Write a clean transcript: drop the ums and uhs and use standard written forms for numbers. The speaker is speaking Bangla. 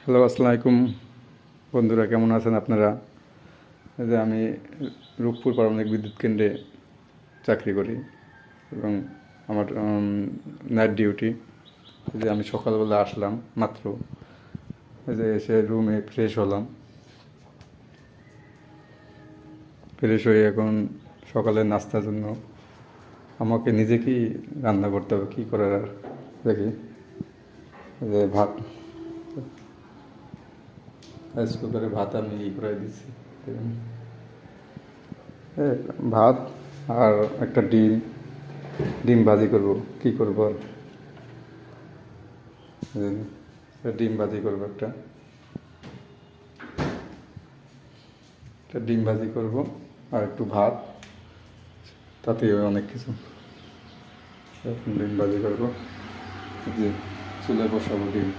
হ্যালো, আসসালামু আলাইকুম বন্ধুরা, কেমন আছেন আপনারা? এই যে আমি রূপপুর পারমাণবিক বিদ্যুৎ কেন্দ্রে চাকরি করি এবং আমার নাইট ডিউটি। এই যে আমি সকালবেলা আসলাম মাত্র, এই যে এসে রুমে ফ্রেশ হলাম। ফ্রেশ হয়ে এখন সকালের নাস্তার জন্য আমাকে নিজেকেই রান্না করতে হবে, কী করার আর দেখি। এই যে ভাত, রাইস কুকারে ভাত আমি করে দিচ্ছি। ভাত আর একটা ডিম, ডিম ভাজি করব। কি করব আর ডিম ভাজি করব, একটা ডিম ভাজি করব আর একটু ভাত, তাতেই অনেক কিছু। এখন ডিম ভাজি করব, যে চুলে বসাবো ডিম।